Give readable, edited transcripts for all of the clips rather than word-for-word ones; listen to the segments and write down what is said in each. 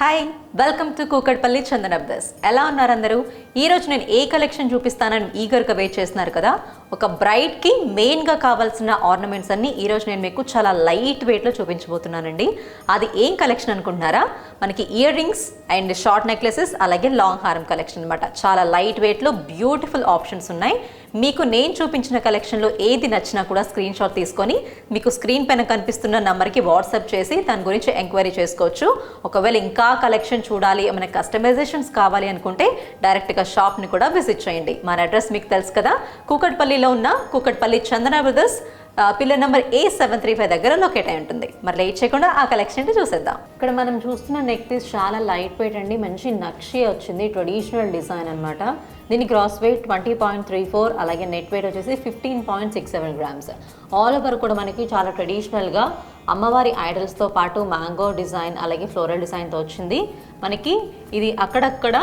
Hi welcome to Kukatpally Chandana brothers. ఎలా ఉన్నారు అందరూ? ఈరోజు నేను ఏ కలెక్షన్ చూపిస్తానని ఈగర్గా వెయిట్ చేస్తున్నారు కదా. ఒక బ్రైడ్కి మెయిన్గా కావాల్సిన ఆర్నమెంట్స్ అన్ని ఈరోజు నేను మీకు చాలా లైట్ వెయిట్లో చూపించబోతున్నానండి. అది ఏం కలెక్షన్ అనుకుంటున్నారా? మనకి ear rings and short necklaces అలాగే లాంగ్ హారం కలెక్షన్ అనమాట. చాలా లైట్ వెయిట్లో బ్యూటిఫుల్ ఆప్షన్స్ ఉన్నాయి. మీకు నేను చూపించిన కలెక్షన్లో ఏది నచ్చినా కూడా స్క్రీన్ షాట్ తీసుకొని మీకు స్క్రీన్ పైన కనిపిస్తున్న నెంబర్కి వాట్సాప్ చేసి దాని గురించి ఎంక్వైరీ చేసుకోవచ్చు. ఒకవేళ ఇంకా కలెక్షన్ చూడాలి, ఏమైనా కస్టమైజేషన్స్ కావాలి అనుకుంటే డైరెక్ట్గా షాప్ని కూడా విజిట్ చేయండి. మన అడ్రస్ మీకు తెలుసు కదా, కూకట్పల్లిలో ఉన్న కూకట్పల్లి చందన బ్రదర్స్ పిల్లర్ నెంబర్ A735 దగ్గర లొకేట్ అయి ఉంటుంది. మరి లేట్ చేయకుండా ఆ కలెక్షన్ చూసేద్దాం. ఇక్కడ మనం చూస్తున్న నెక్ పీస్ చాలా లైట్ వెయిట్ అండి, మంచి నక్షి వచ్చింది, ట్రెడిషనల్ డిజైన్ అనమాట. దీని గ్రాస్ వెయిట్ 20.34, అలాగే నెట్ వెయిట్ వచ్చేసి 15.67 గ్రామ్స్. ఆల్ ఓవర్ కూడా మనకి చాలా ట్రెడిషనల్గా అమ్మవారి ఐడల్స్తో పాటు మ్యాంగో డిజైన్ అలాగే ఫ్లోరల్ డిజైన్తో వచ్చింది. మనకి ఇది అక్కడక్కడ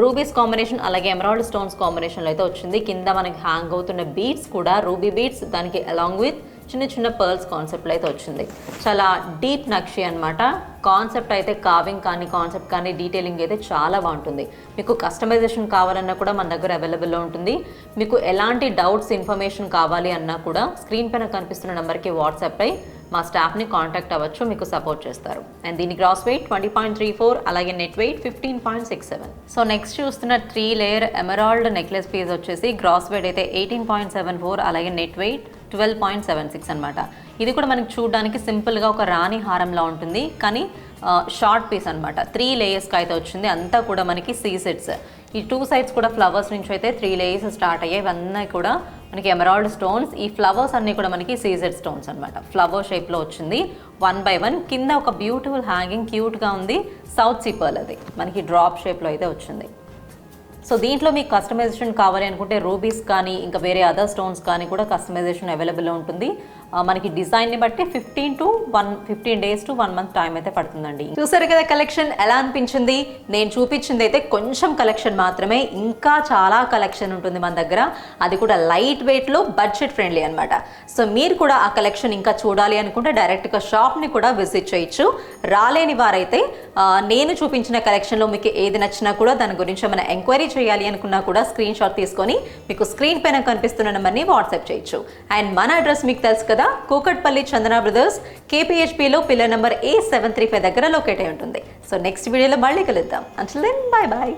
రూబీస్ కాంబినేషన్ అలాగే ఎమరాల్డ్ స్టోన్స్ కాంబినేషన్లో అయితే వచ్చింది. కింద మనకి హ్యాంగ్ అవుతున్న బీడ్స్ కూడా రూబీ బీడ్స్, దానికి అలాంగ్ విత్ చిన్న చిన్న పర్ల్స్ కాన్సెప్ట్లో అయితే వచ్చింది. చాలా డీప్ నక్షి అనమాట. కాన్సెప్ట్ అయితే కావింగ్ కానీ కాన్సెప్ట్ కానీ డీటెయిలింగ్ అయితే చాలా బాగుంటుంది. మీకు కస్టమైజేషన్ కావాలన్నా కూడా మన దగ్గర అవైలబుల్లో ఉంటుంది. మీకు ఎలాంటి డౌట్స్ ఇన్ఫర్మేషన్ కావాలి అన్నా కూడా స్క్రీన్ పైన కనిపిస్తున్న నెంబర్కి వాట్సాప్ పై మా స్టాఫ్ని కాంటాక్ట్ అవ్వచ్చు, మీకు సపోర్ట్ చేస్తారు. అండ్ దీని గ్రాస్ వెయిట్ 20.34, అలాగే నెట్ వెయిట్ 15.67. సో నెక్స్ట్ చూస్తున్న 3 లేయర్ ఎమరాల్డ్ నెక్లెస్ పీస్ వచ్చేసి గ్రాస్ వెయిట్ అయితే 18.74, అలాగే నెట్ వెయిట్ 12.76 అనమాట. ఇది కూడా మనకి చూడడానికి సింపుల్గా ఒక రాణి హారంలా ఉంటుంది, కానీ షార్ట్ పీస్ అనమాట. 3 లేయర్స్కి అయితే వచ్చింది. అంతా కూడా మనకి సీ సెట్స్. ఈ 2 సైడ్స్ కూడా ఫ్లవర్స్ నుంచి అయితే 3 లేయర్స్ స్టార్ట్ అయ్యాయి. ఇవన్నీ కూడా మనకి ఎమరాల్డ్ స్టోన్స్. ఈ ఫ్లవర్స్ అన్నీ కూడా మనకి సీజెడ్ స్టోన్స్ అనమాట. ఫ్లవర్ షేప్లో వచ్చింది 1 by 1. కింద ఒక బ్యూటిఫుల్ హ్యాంగింగ్ క్యూట్గా ఉంది, సౌత్ సీ పర్ల్, అది మనకి డ్రాప్ షేప్లో అయితే వచ్చింది. సో దీంట్లో మీకు కస్టమైజేషన్ కావాలి అనుకుంటే రూబీస్ కానీ ఇంకా వేరే అదర్ స్టోన్స్ కానీ కూడా కస్టమైజేషన్ అవైలబుల్లో ఉంటుంది. మనకి డిజైన్ని బట్టి 15 days to 1 month టైం అయితే పడుతుందండి. చూసారు కదా కలెక్షన్ ఎలా అనిపించింది? నేను చూపించింది అయితే కొంచెం కలెక్షన్ మాత్రమే, ఇంకా చాలా కలెక్షన్ ఉంటుంది మన దగ్గర. అది కూడా లైట్ వెయిట్లో బడ్జెట్ ఫ్రెండ్లీ అనమాట. సో మీరు కూడా ఆ కలెక్షన్ ఇంకా చూడాలి అనుకుంటే డైరెక్ట్గా షాప్ని కూడా విజిట్ చేయొచ్చు. రాలేని వారైతే నేను చూపించిన కలెక్షన్లో మీకు ఏది నచ్చినా కూడా దాని గురించి ఏమైనా ఎంక్వైరీ చేయాలి అనుకున్నా కూడా స్క్రీన్ షాట్ తీసుకొని మీకు స్క్రీన్ పైన కనిపిస్తున్న నెంబర్ని వాట్సాప్ చేయొచ్చు. అండ్ మన అడ్రస్ మీకు తెలుసు కదా, కూకట్పల్లి చందన బ్రదర్స్, KPHPలో పిల్లర్ నెంబర్ A735 దగ్గర లొకేట్ అయి ఉంటుంది. సో నెక్స్ట్ వీడియోలో మళ్ళీ కలుద్దాం. Until then bye bye.